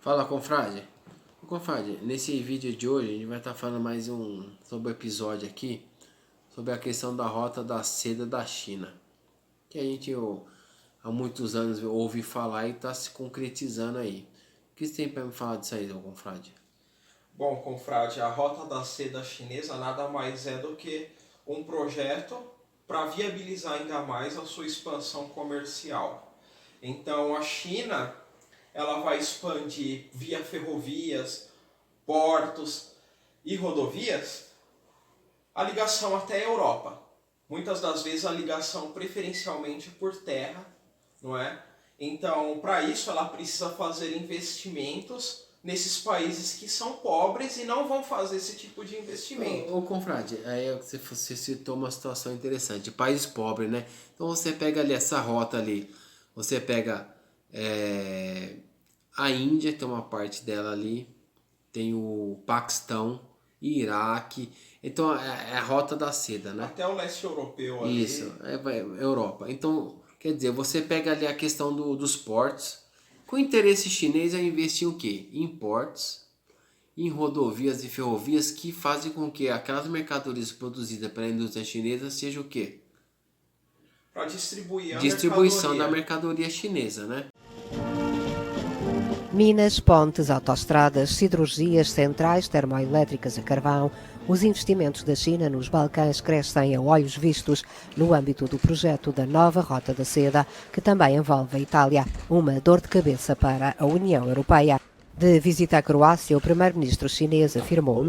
Fala, confrade. Confrade, nesse vídeo de hoje a gente vai estar falando sobre o episódio aqui, sobre a questão da rota da seda da China, que a gente há muitos anos ouve falar e está se concretizando aí. O que você tem para me falar disso aí, confrade? Bom, confrade, a Rota da Seda Chinesa nada mais é do que um projeto para viabilizar ainda mais a sua expansão comercial. Então, a China ela vai expandir via ferrovias, portos e rodovias a ligação até a Europa. Muitas das vezes a ligação preferencialmente por terra, não é? Então, para isso ela precisa fazer investimentos nesses países que são pobres e não vão fazer esse tipo de investimento. Ô confrade, aí você citou uma situação interessante, país pobre, né? Então você pega ali essa rota ali, você pega a Índia, tem uma parte dela ali, tem o Paquistão, Iraque, então é a rota da seda, né? Até o leste europeu ali. Isso, Europa. Então, quer dizer, você pega ali a questão dos portos, com interesse chinês é investir o quê? Em portos, em rodovias e ferrovias que fazem com que aquelas mercadorias produzidas pela indústria chinesa seja o quê? Para distribuir a Distribuição da mercadoria mercadoria chinesa, né? Minas, pontes, autoestradas, siderurgias, centrais termoelétricas a carvão. Os investimentos da China nos Balcãs crescem a olhos vistos no âmbito do projeto da nova Rota da Seda, que também envolve a Itália, uma dor de cabeça para a União Europeia. De visita à Croácia, o primeiro-ministro chinês afirmou: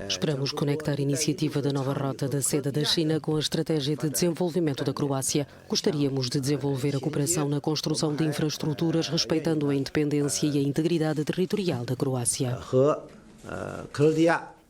Esperamos conectar a iniciativa da nova Rota da Seda da China com a estratégia de desenvolvimento da Croácia. Gostaríamos de desenvolver a cooperação na construção de infraestruturas, respeitando a independência e a integridade territorial da Croácia.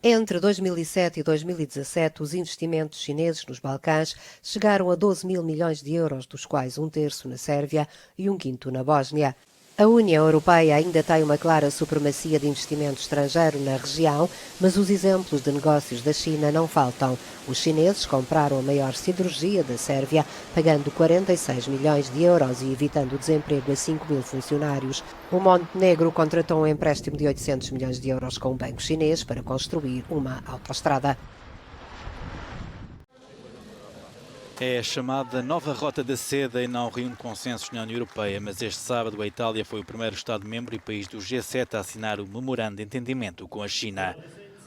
Entre 2007 e 2017, os investimentos chineses nos Balcãs chegaram a 12 mil milhões de euros, dos quais um terço na Sérvia e um quinto na Bósnia. A União Europeia ainda tem uma clara supremacia de investimento estrangeiro na região, mas os exemplos de negócios da China não faltam. Os chineses compraram a maior siderurgia da Sérvia, pagando 46 milhões de euros e evitando o desemprego a 5 mil funcionários. O Montenegro contratou um empréstimo de 800 milhões de euros com um banco chinês para construir uma autoestrada. É a chamada nova Rota da Seda e não reúne consensos na União Europeia, mas este sábado a Itália foi o primeiro Estado-membro e país do G7 a assinar o memorando de entendimento com a China.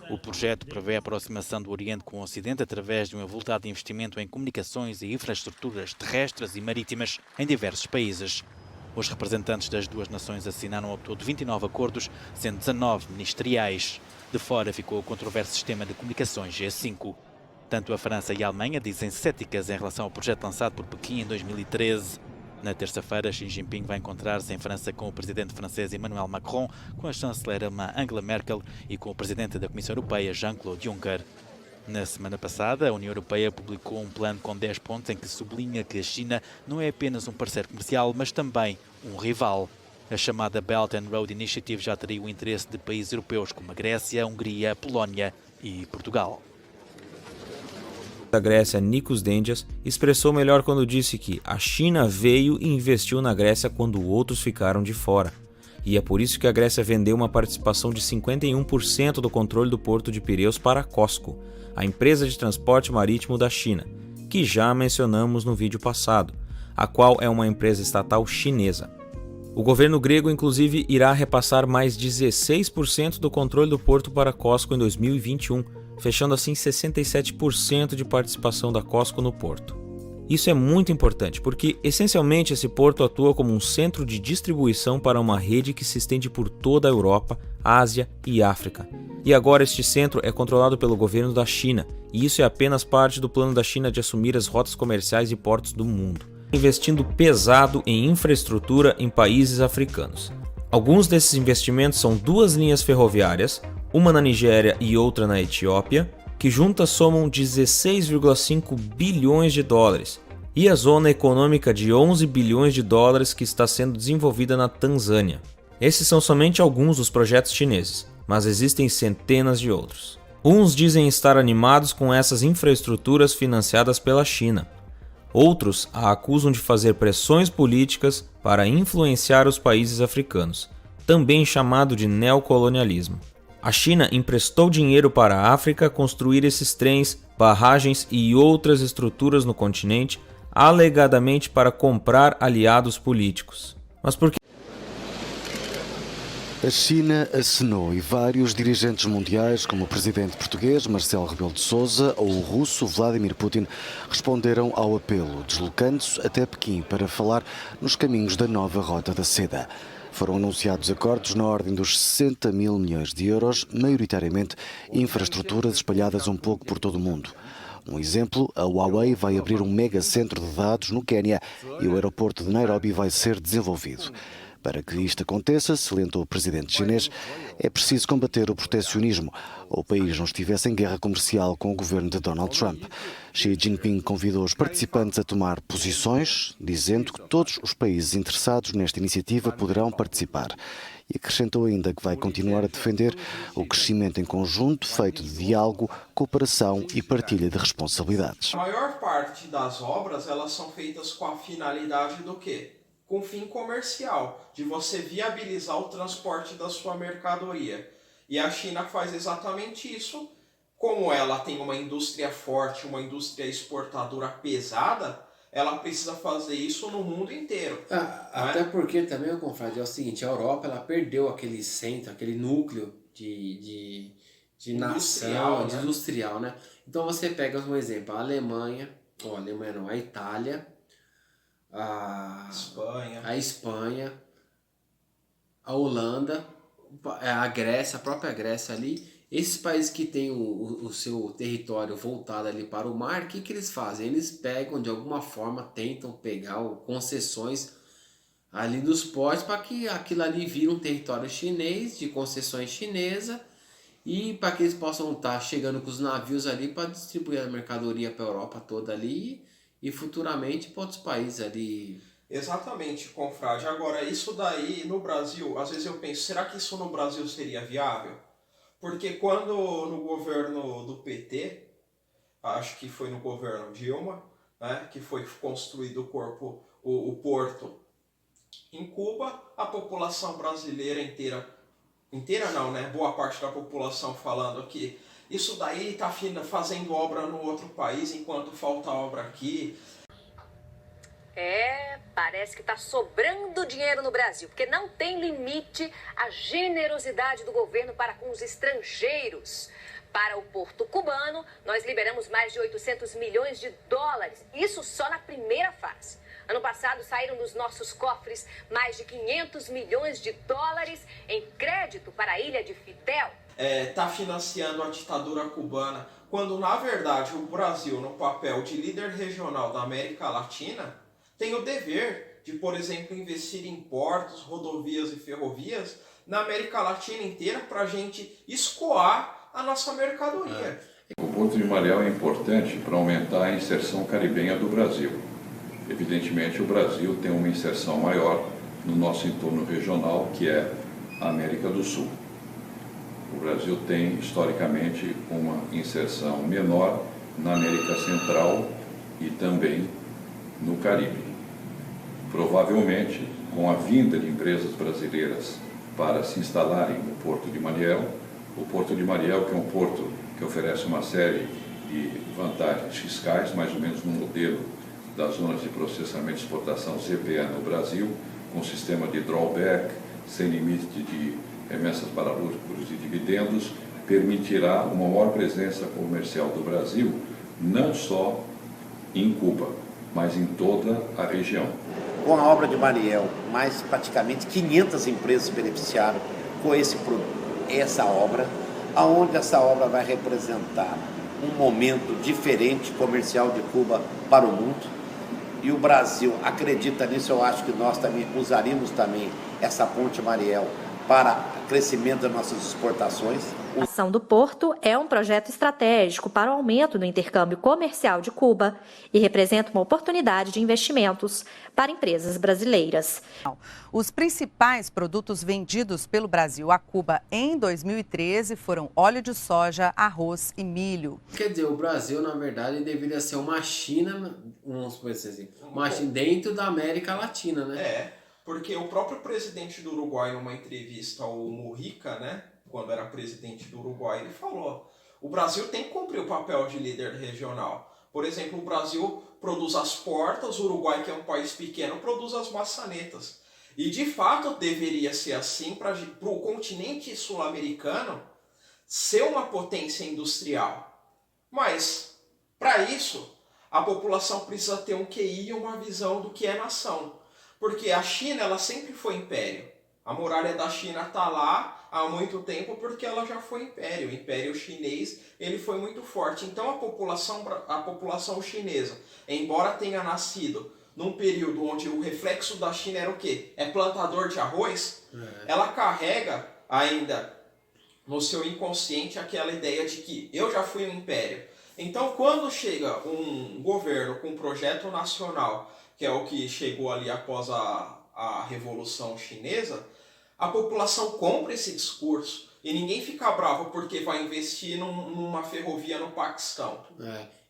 O projeto prevê a aproximação do Oriente com o Ocidente através de um avultado investimento em comunicações e infraestruturas terrestres e marítimas em diversos países. Os representantes das duas nações assinaram ao todo 29 acordos, sendo 19 ministeriais. De fora ficou o controverso sistema de comunicações G5. Tanto a França e a Alemanha dizem-se céticas em relação ao projeto lançado por Pequim em 2013. Na terça-feira, Xi Jinping vai encontrar-se em França com o presidente francês Emmanuel Macron, com a chanceler alemã Angela Merkel e com o presidente da Comissão Europeia Jean-Claude Juncker. Na semana passada, a União Europeia publicou um plano com 10 pontos em que sublinha que a China não é apenas um parceiro comercial, mas também um rival. A chamada Belt and Road Initiative já teria o interesse de países europeus como a Grécia, a Hungria, a Polónia e Portugal. Da Grécia, Nikos Dendias, expressou melhor quando disse que a China veio e investiu na Grécia quando outros ficaram de fora. E é por isso que a Grécia vendeu uma participação de 51% do controle do porto de Pireus para a COSCO, a empresa de transporte marítimo da China, que já mencionamos no vídeo passado, a qual é uma empresa estatal chinesa. O governo grego, inclusive, irá repassar mais 16% do controle do porto para a COSCO em 2021, fechando assim 67% de participação da COSCO no porto. Isso é muito importante, porque essencialmente esse porto atua como um centro de distribuição para uma rede que se estende por toda a Europa, Ásia e África. E agora este centro é controlado pelo governo da China, e isso é apenas parte do plano da China de assumir as rotas comerciais e portos do mundo, investindo pesado em infraestrutura em países africanos. Alguns desses investimentos são 2 linhas ferroviárias, uma na Nigéria e outra na Etiópia, que juntas somam 16,5 bilhões de dólares, e a zona econômica de 11 bilhões de dólares que está sendo desenvolvida na Tanzânia. Esses são somente alguns dos projetos chineses, mas existem centenas de outros. Uns dizem estar animados com essas infraestruturas financiadas pela China. Outros a acusam de fazer pressões políticas para influenciar os países africanos, também chamado de neocolonialismo. A China emprestou dinheiro para a África construir esses trens, barragens e outras estruturas no continente, alegadamente para comprar aliados políticos. Mas por que? A China acenou e vários dirigentes mundiais, como o presidente português Marcelo Rebelo de Sousa ou o russo Vladimir Putin, responderam ao apelo, deslocando-se até Pequim para falar nos caminhos da nova Rota da Seda. Foram anunciados acordos na ordem dos 60 mil milhões de euros, maioritariamente infraestruturas espalhadas um pouco por todo o mundo. Um exemplo, a Huawei vai abrir um mega centro de dados no Quênia e o aeroporto de Nairobi vai ser desenvolvido. Para que isto aconteça, salientou o presidente chinês, é preciso combater o protecionismo. O país não estivesse em guerra comercial com o governo de Donald Trump. Xi Jinping convidou os participantes a tomar posições, dizendo que todos os países interessados nesta iniciativa poderão participar. E acrescentou ainda que vai continuar a defender o crescimento em conjunto feito de diálogo, cooperação e partilha de responsabilidades. A maior parte das obras, elas são feitas com a finalidade do quê? Com fim comercial, de você viabilizar o transporte da sua mercadoria. E a China faz exatamente isso. Como ela tem uma indústria forte, uma indústria exportadora pesada, ela precisa fazer isso no mundo inteiro. Até porque também, confrade, é o seguinte, a Europa ela perdeu aquele centro, aquele núcleo de nação, né? industrial, né? Então você pega um exemplo, a Alemanha, a Itália, a Espanha, a Holanda, a Grécia, a própria Grécia ali, esses países que têm o seu território voltado ali para o mar, o que eles fazem? Eles pegam, de alguma forma, tentam pegar concessões ali dos portos para que aquilo ali vire um território chinês, de concessões chinesas, e para que eles possam estar chegando com os navios ali para distribuir a mercadoria para a Europa toda ali, e futuramente para outros países ali. Exatamente, confrade. Agora, isso daí no Brasil, às vezes eu penso, será que isso no Brasil seria viável? Porque quando no governo do PT, acho que foi no governo Dilma, né, que foi construído o porto em Cuba, a população brasileira inteira não, né? Boa parte da população falando que isso daí está fazendo obra no outro país enquanto falta obra aqui. Parece que está sobrando dinheiro no Brasil, porque não tem limite a generosidade do governo para com os estrangeiros. Para o porto cubano, nós liberamos mais de 800 milhões de dólares, isso só na primeira fase. Ano passado saíram dos nossos cofres mais de 500 milhões de dólares em crédito para a ilha de Fidel. Está financiando a ditadura cubana, quando na verdade o Brasil, no papel de líder regional da América Latina, tem o dever de, por exemplo, investir em portos, rodovias e ferrovias na América Latina inteira para a gente escoar a nossa mercadoria. O Porto de Mariel é importante para aumentar a inserção caribenha do Brasil. Evidentemente, o Brasil tem uma inserção maior no nosso entorno regional, que é a América do Sul. O Brasil tem, historicamente, uma inserção menor na América Central e também no Caribe. Provavelmente, com a vinda de empresas brasileiras para se instalarem no Porto de Mariel, o Porto de Mariel, que é um porto que oferece uma série de vantagens fiscais, mais ou menos no modelo das zonas de processamento e exportação ZPA no Brasil, com sistema de drawback, sem limite de remessas para lucros e dividendos, permitirá uma maior presença comercial do Brasil, não só em Cuba, mas em toda a região. Com a obra de Mariel, mais praticamente 500 empresas se beneficiaram com essa obra, aonde essa obra vai representar um momento diferente comercial de Cuba para o mundo. E o Brasil acredita nisso, eu acho que nós também usaríamos também essa ponte Mariel para crescimento das nossas exportações. A ação do Porto é um projeto estratégico para o aumento do intercâmbio comercial de Cuba e representa uma oportunidade de investimentos para empresas brasileiras. Os principais produtos vendidos pelo Brasil a Cuba em 2013 foram óleo de soja, arroz e milho. Quer dizer, o Brasil, na verdade, deveria ser uma China, vamos dizer assim, uma China dentro da América Latina, né? Porque o próprio presidente do Uruguai, numa entrevista ao Mujica, né, quando era presidente do Uruguai, ele falou: o Brasil tem que cumprir o papel de líder regional. Por exemplo, o Brasil produz as portas, o Uruguai, que é um país pequeno, produz as maçanetas. E de fato deveria ser assim para o continente sul-americano ser uma potência industrial. Mas, para isso, a população precisa ter um QI e uma visão do que é nação. Porque a China, ela sempre foi império. A muralha da China está lá há muito tempo porque ela já foi império. O Império Chinês, ele foi muito forte. Então a população chinesa, embora tenha nascido num período onde o reflexo da China era o quê? É plantador de arroz, ela carrega ainda no seu inconsciente aquela ideia de que eu já fui um império. Então quando chega um governo com um projeto nacional, que é o que chegou ali após a Revolução Chinesa, a população compra esse discurso e ninguém fica bravo porque vai investir numa ferrovia no Paquistão.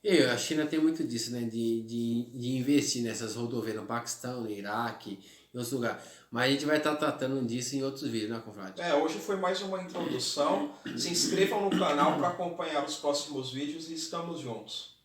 E a China tem muito disso, né? De investir nessas rodovias no Paquistão, no Iraque, em outros lugares. Mas a gente vai estar tratando disso em outros vídeos, né, confrade? Hoje foi mais uma introdução. Se inscrevam no canal para acompanhar os próximos vídeos e estamos juntos.